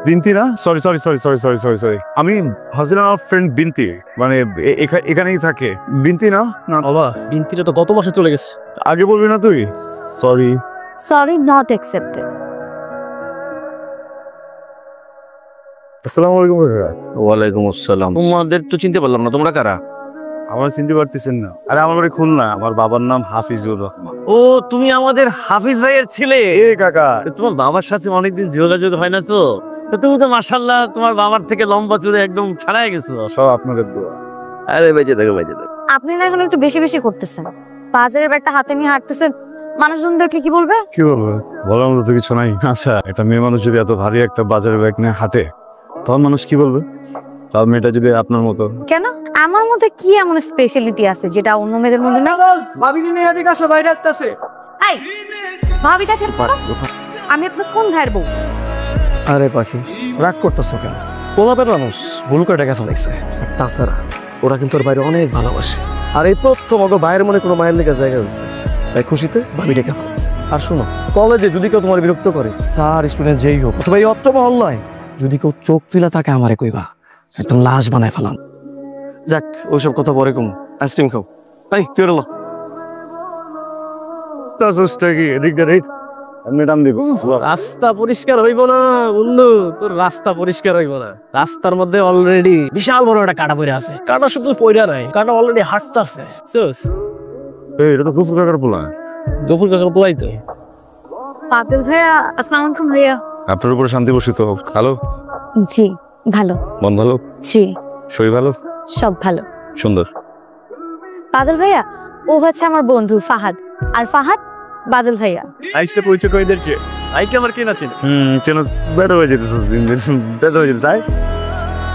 বিনতি না? Sorry sorry sorry sorry sorry sorry sorry আমি হাসিনা ফ্রেন্ড বিনতি, মানে এখানেই থাকে। বিনতি না? না বাবা, বিনতিটা তো গত মাসে চলে গেছে। আগে বলবি না তুই? সরি। Sorry not accepted. আসসালামু আলাইকুম। ওয়ালাইকুম আসসালাম। তোমাদের তো চিনতে পারলাম না, তোমরা কারা? আমার চিনতে পারতেছেন না? আরে আমার বাড়ি খুলনা, আমার বাবার নাম হাফিজুর রহমান। ও, তুমি আমাদের হাফিজ ভাইয়ের ছেলে? এ কাকা, তোমার বাবার সাথে অনেকদিন যোগাযোগ হয় না তো, তুমি তো মাশাআল্লাহ তোমার বাবার থেকে লম্বা চুলে একদম ছাড়াই গেছো। সব আপনাদের দোয়া। আরে বেঁচে থাকো, বেঁচে থাকো। আপনি না এখন একটু বেশি বেশি করতেছেন। বাজারের ব্যাগটা হাতে নিয়ে হাঁটতেছেন, মানুষজনদের কি বলবে? কি বলবে? বলার মতো তো কিছু নাই। আচ্ছা, একটা মেয়ে মানুষ যদি এত ভারী একটা বাজারের ব্যাগ নিয়ে হাঁটে, তখন মানুষ কি বলবে? তার মেয়েটা যদি আপনার মতো। কেন? আমার মধ্যে কি এমন স্পেশালিটি আছে যেটা অন্য মেয়েদের মধ্যে নাই? ভাবি নিয়ে এদিকে আসো, বাইরে আসতেছে। এই ভাবি কাছে পড়ো। আমি আপনার কোন ভাইয়ের বউ? আরে পাখি, রাগ করতেছো কেন? পোলাপের মানুষ ভুল করে টাকা ফেলাইছে। আর তাছাড়া ওরা কিন্তু ওর বাইরে অনেক ভালোবাসে। আর এই প্রথম ওর ভাইয়ের মনে কোনো মায়ের লেগে জায়গা হয়েছে, তাই খুশিতে ভাবি টাকা ফেলাইছে। আর শোনো, কলেজে যদি কেউ তোমার বিরক্ত করে, স্যার স্টুডেন্ট যেই হোক, অথবা এই অত্র মহল্লায় যদি কেউ চোখ তুলা থাকে, আমারে কইবা, একদম লাশ বানায় ফেলাম। যাক, ওইসব কথা পরে কম। আইসক্রিম খাও। তাই কি হলো? রাস্তা পরিষ্কার হইব না বন্ধু, তোর রাস্তা পরিষ্কার হইব না। রাস্তার মধ্যে অলরেডি বিশাল বড় একটা কাটা পড়ে আছে। কাটা শুধু পড়া নাই, কাটা অলরেডি হাঁটতেছে। এটা তো গফুর কাকার পোলা। গফুর কাকার পোলাই তো। পাবেল ভাইয়া, আসসালামু আলাইকুম ভাইয়া। আপনার উপরে শান্তি বর্ষিত হোক। হ্যালো। জি ভালো। মন ভালো? জি শরীর ভালো? সব ভালো। সুন্দর। বাদল ভাইয়া, ও হচ্ছে আমার বন্ধু ফাহাদ, আর ফাহাদ বাদল ভাইয়া। আইসটা পরিচয় করে দিচ্ছে। আইকে আমার কেনা ছিল। চেন বেটা হয়ে যেতেছিস দিন দিন, বেটা হয়ে যেতে। তাই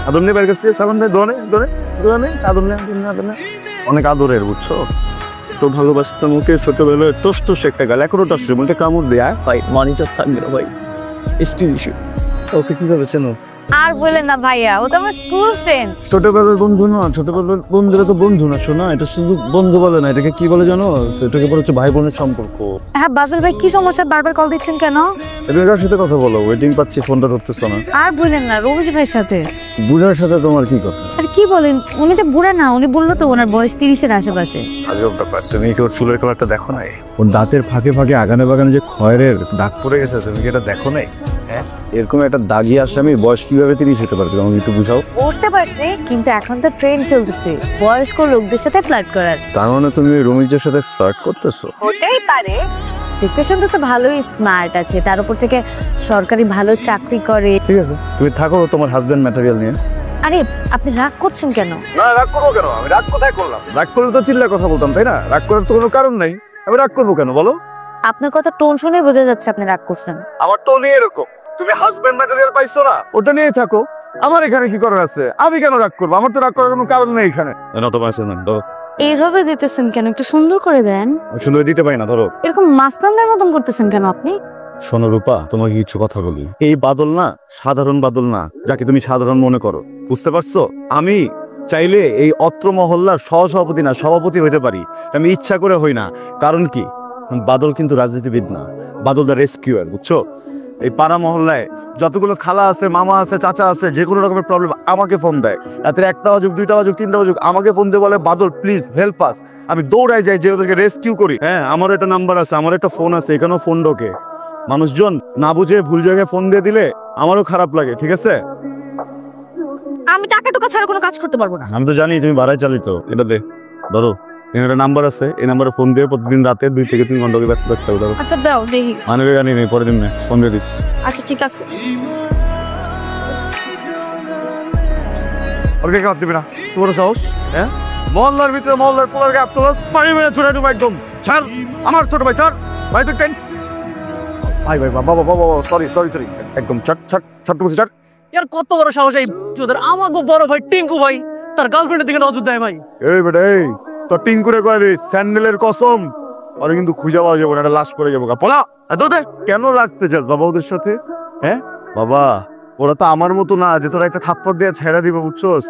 আদর নেই, বাইরের কাছ থেকে সালাম দেয়, দোনে দোনে দোনে, আদর নেই, আদর নেই, অনেক আদরের, বুঝছো? তো ভালোবাসতাম ওকে ছোটবেলায়, টোস টোস একটা গাল, এখনো টস মনটা কামড় দেয়া। ভাই মানিচার থাকবে না ভাই, স্টিল ইস্যু। ওকে কিভাবে চেনো? আর বলেন না ভাইয়া, ও তো আমার স্কুল ফ্রেন্ড। ছোটবেলার বন্ধু না, ছোটবেলার বন্ধুরা তো বন্ধু না, শোনা, এটা শুধু বন্ধু বলে না, এটাকে কি বলে জানো? এটাকে বলে হচ্ছে ভাই বোনের সম্পর্ক। হ্যাঁ বাদল ভাই, কি সমস্যা? বারবার কল দিচ্ছেন কেন? তুমি কার সাথে কথা বলো? ওয়েটিং পাচ্ছি, ফোনটা ধরতেছ না। আর বলেন না, রমেশ ভাইয়ের সাথে। বুড়ার সাথে তোমার কি কথা? আর কি বলেন, উনি তো বুড়া না, উনি বললো তো ওনার বয়স 30-এর আশেপাশে। আজব ব্যাপার, তুমি কি ওর চুলের কালারটা দেখো নাই? ওর দাঁতের ফাঁকে ফাঁকে আগানে বাগানে যে খয়ের দাগ পড়ে গেছে, তুমি কি এটা দেখো নাই? হ্যাঁ, এরকম একটা দাগি আসামি বয়স কিভাবে 30 হতে পারে? তুমি একটু বুঝাও। বুঝতে পারছি, কিন্তু এখন তো ট্রেন্ড চলতেছে বয়স্ক লোকদের সাথে ফ্লার্ট করার। তার মানে তুমি ওই রমিজের সাথে ফ্লার্ট করতেছো? হতেই পারে, দেখতে শুনতে তো ভালোই স্মার্ট আছে, তার উপর থেকে সরকারি ভালো চাকরি করে। ঠিক আছে, তুমি থাকো তোমার হাজবেন্ড ম্যাটেরিয়াল নিয়ে। আরে আপনি রাগ করছেন কেন? না, রাগ করবো কেন? আমি রাগ কোথায় করলাম? রাগ করলে তো চিল্লা কথা বলতাম, তাই না? রাগ করার তো কোনো কারণ নাই। আমি রাগ করবো কেন বলো? আপনার কথা টোন শুনে বোঝা যাচ্ছে আপনি রাগ করছেন। আমার টোনই এরকম। তুমি হাজবেন্ড ম্যাটেরিয়াল পাইছো না, ওটা নিয়ে থাকো। আমার এখানে কি করার আছে? আমি কেন রাগ করবো? আমার তো রাগ করার কোনো কারণ নেই এখানে। না তো পাইছো না, ধরো। এইভাবে দিতেছেন কেন? একটু সুন্দর করে দেন। সুন্দর দিতে পারি না, ধরো। এরকম মাস্তানদের মতন করতেছেন কেন আপনি? শোনো রূপা, তোমাকে কিছু কথা বলি। এই বাদল না সাধারণ বাদল না, যাকে তুমি সাধারণ মনে করো, বুঝতে পারছো? আমি চাইলে এই অত্র মহল্লার সহসভাপতি না, সভাপতি হইতে পারি। আমি ইচ্ছা করে হই না। কারণ কি? বাদল কিন্তু রাজনীতিবিদ না, বাদল দা রেস্কিউয়ার, বুঝছো? এই পাড়া মহল্লায় যতগুলো খালা আছে, মামা আছে, চাচা আছে, যে কোনো রকমের প্রবলেম আমাকে ফোন দেয়। রাতের 1টা বাজুক, 2টা বাজুক, 3টা বাজুক, আমাকে ফোন দিয়ে বলে বাদল প্লিজ হেল্প আস। আমি দৌড়াই যাই, যে ওদেরকে রেস্কিউ করি। হ্যাঁ, আমার একটা নাম্বার আছে, আমার একটা ফোন আছে, এখানেও ফোন ঢোকে। মানুষজন না বুঝে ভুল জায়গায় ফোন দিয়ে দিলে আমারও খারাপ লাগে, ঠিক আছে? আমি টাকা টুকা ছাড়া কোনো কাজ করতে পারবো না। আমি তো জানি তুমি ভাড়ায় চালিত। এটা দে, ধরো। এখানে একটা নাম্বার আছে, এই নাম্বারে ফোন দিয়ে প্রতিদিন রাতে 2 থেকে 3 ঘন্টা ব্যস্ত থাকতে হবে। আচ্ছা দাও দেখি। মানে গানি নেই, পরের দিন ফোন দিয়ে দিস। আচ্ছা ঠিক আছে। ওকে কাজ দিবি না, তোমার সাহস? হ্যাঁ, মহল্লার ভিতরে মহল্লার পোলার গায়ে তোলা পানি মেরে ছুড়ে দেবো একদম। ছাড়, আমার ছোট ভাই, ছাড় ভাই, তুই টেন। ভাই ভাই, বাবা বাবা বাবা, সরি সরি সরি, একদম ছাড় ছাড় ছাড়, বলছি ছাড়। ইয়ার কত বড় সাহস এই চোদের! আমাগো বড় ভাই টিঙ্কু ভাই তার গার্লফ্রেন্ডের দিকে নজর দেয় ভাই। এই বেটা, এই তো টিঙ্কুরে কয়ে দিস, স্যান্ডেলের কসম, আর কিন্তু খুঁজে পাওয়া যাবো না, একটা লাশ করে যাবো। পোলা এত দে, কেন রাখতে চাস বাবা ওদের সাথে? হ্যাঁ বাবা, ওরা তো আমার মতো না যে তোরা একটা থাপ্পড় দিয়ে ছেড়ে দিব, বুঝছস?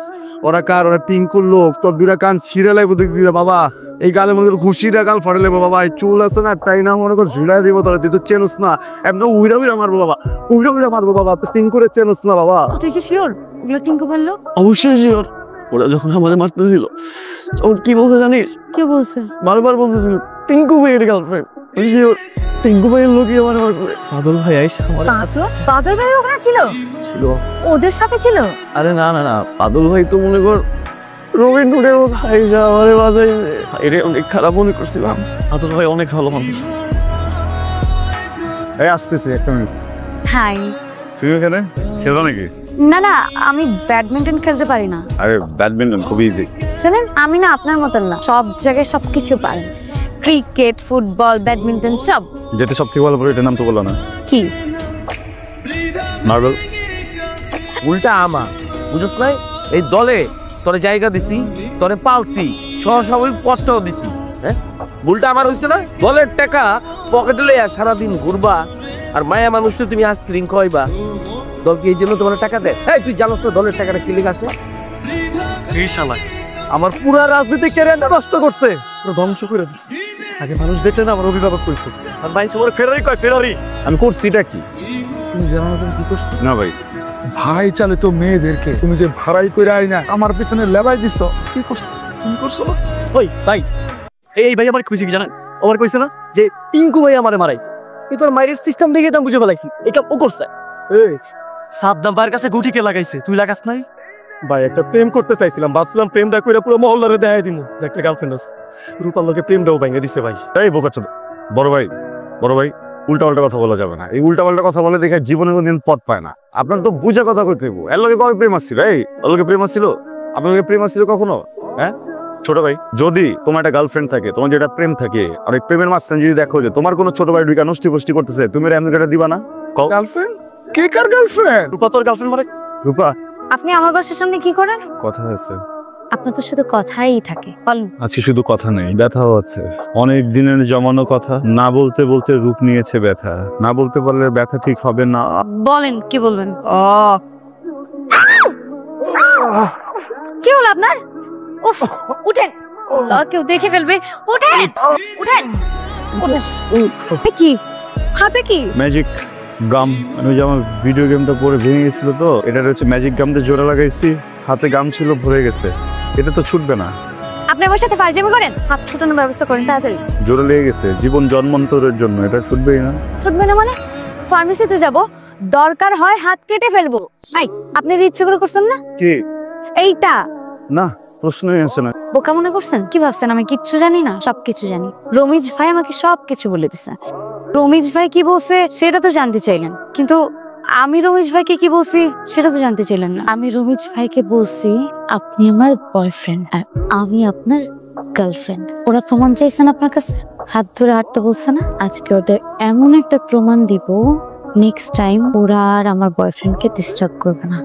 ওরা কার? ওরা টিঙ্কুর লোক। তোর দুটা কান ছিঁড়ে লাগবো দেখ দিলে বাবা। এই গালে মনে কর ঘুষিটা গাল ফটে লাগবো বাবা। এই চুল আছে না, তাই না মনে কর ঝুলাই দিব তোরা। তুই তো চেনস না, এমন উইরা উইরা মারবো বাবা, উইরা উইরা মারবো বাবা। তুই সিং করে চেনস না বাবা। তুই কি শিওর ওগুলো টিঙ্কু বললো? অবশ্যই শিওর। ওরা যখন আমাদের মারতেছিল ওর কি বলছে জানিস? কি বলছে? বারবার বলতেছিল টিঙ্কু ভাইয়ের গার্লফ্রেন্ড। টিঙ্কু ভাইয়ের লোকই আমার মারছে। বাদল ভাই আইসা আমার বাদল ভাই ওখানে ছিল? ছিল। ওদের সাথে ছিল? আরে না না না, বাদল ভাই তো মনে কর রবীন্দ্রের আইসা আমারে বাজাইছে। এরে অনেক খারাপ মনে করছিলাম। বাদল ভাই অনেক ভালো মানুষ। এই আসতেছি একটা মিনিট। হাই। তুই এখানে খেলো নাকি? না না, আমি ব্যাডমিন্টন খেলতে পারি না। আরে ব্যাডমিন্টন খুব ইজি। শুনেন, আমি না আপনার মতন না, সব জায়গায় সবকিছু পারেন। ক্রিকেট, ফুটবল, ব্যাডমিন্টন সব। যেটা সব থেকে ভালো পড়ে এটার নাম তো বলো না। কি? মার্বেল। উল্টা আমা বুঝছ নাই? এই দলে তোরে জায়গা দিছি, তোরে পালছি, সহসাবই পথটাও দিছি। হ্যাঁ, ভুলটা আমার হয়েছে না? দলের টাকা পকেটে লইয়া সারাদিন ঘুরবা আর মায়া মানুষকে তুমি আইসক্রিম খাওয়াইবা। দল কি এই জন্য তোমার টাকা দেয়? এই তুই জানোস তো দলের টাকাটা কি লিখে আসে? এই শালাই আমার পুরা রাজনীতি ক্যারিয়ারটা নষ্ট করছে, পুরো ধ্বংস করে দিচ্ছে। আগে মানুষ দেখলে না আমার অভিভাবক করতো, আর বাইশ আমার ফেরারি কয় ফেরারি। আমি করছি এটা কি? তুমি জানো না তুমি কি করছো? না ভাই, ভাই চালে তো মেয়েদেরকে তুমি যে ভাড়াই করে আই না আমার পিছনে লেবাই দিছ, কি করছো? তুমি করছো না? ওই ভাই, এই ভাই আমার খুশি কি জানেন? আমার কইছে না যে টিঙ্কু ভাই আমারে মারাইছে। এই তোর মাইরের সিস্টেম দেখে তো আমি বুঝে ফেলাইছি এটা ও করছে। এই সাদ্দাম ভাইয়ের কাছে গুটি কে লাগাইছে, তুই লাগাস নাই? ভাই একটা প্রেম করতে চাইছিলাম, ভাবছিলাম প্রেমটা কইরা পুরো মহল্লারে দেখাই দিমু যে একটা গার্লফ্রেন্ড আছে। রূপার লোকে প্রেমটাও ভাঙে দিছে ভাই। এই বোকাচ্ছ বড় ভাই, বড় ভাই, উল্টা পাল্টা কথা বলা যাবে না। এই উল্টা পাল্টা কথা বলে দেখে জীবনে কোনদিন পথ পায় না। আপনার তো বুঝা কথা কইতে হইব। এর লগে কবে প্রেম আসছিল? এই ওর লগে প্রেম আসছিল? আপনার লগে প্রেম আসছিল কখনো? হ্যাঁ ছোট ভাই, যদি তোমার একটা গার্লফ্রেন্ড থাকে, তোমার যেটা প্রেম থাকে, আর এই প্রেমের মাঝখানে যদি দেখো যে তোমার কোনো ছোট ভাই ঢুকা নষ্টি ফষ্টি করতেছে, তুমি এমনি এটা দিবা না? কও। গার্লফ্রেন্ড? কে কার গার্লফ্রেন্ড? রূপা তোর গার্লফ্রেন্ড মানে? রূপা, আপনি আমার বাসার সামনে কি করেন? কথা আছে। আপনার তো শুধু কথাই থাকে, বলেন। আজকে শুধু কথা নেই, ব্যথাও আছে। অনেক দিনের জমানো কথা, না বলতে বলতে রূপ নিয়েছে ব্যথা। না বলতে পারলে ব্যথা ঠিক হবে না। বলেন, কি বলবেন? কি হলো আপনার? উফ, উঠেন। কেউ দেখে ফেলবে। উঠেন, উঠেন, উঠেন। কি হাতে? কি ম্যাজিক গাম। আমি যে আমার ভিডিও গেমটা পরে ভেঙে গেছিল, তো এটা হচ্ছে ম্যাজিক গামটা জোড়া লাগাইছি, হাতে গাম ছিল ভরে গেছে। এটা তো ছুটবে না। আপনি আমার সাথে ফাইজলামি করেন? হাত ছুটানোর ব্যবস্থা করেন তাড়াতাড়ি। জোড়া লেগে গেছে জীবন জন্মান্তরের জন্য, এটা ছুটবেই না। ছুটবে না মানে? ফার্মেসিতে যাব, দরকার হয় হাত কেটে ফেলবো। এই, আপনি ইচ্ছে করে করছেন না? কি? এইটা না, প্রশ্নই আসে না। বোকা মনে করছেন? কি ভাবছেন আমি কিচ্ছু জানি না? সবকিছু জানি। রমিজ ভাই আমাকে সবকিছু বলে দিছে। রমিজ ভাই কি বলছে সেটা তো জানতে চাইলেন, কিন্তু আমি রমিজ ভাইকে কি বলছি সেটা তো জানতে চাইলেন না। আমি রমিজ ভাইকে বলছি আপনি আমার বয়ফ্রেন্ড আর আমি আপনার গার্লফ্রেন্ড। ওরা প্রমাণ চাইছেন আপনার কাছে, হাত ধরে হাঁটতে বলছে না? আজকে ওদের এমন একটা প্রমাণ দিব, নেক্সট টাইম ওরা আর আমার বয়ফ্রেন্ডকে ডিস্টার্ব করবে না।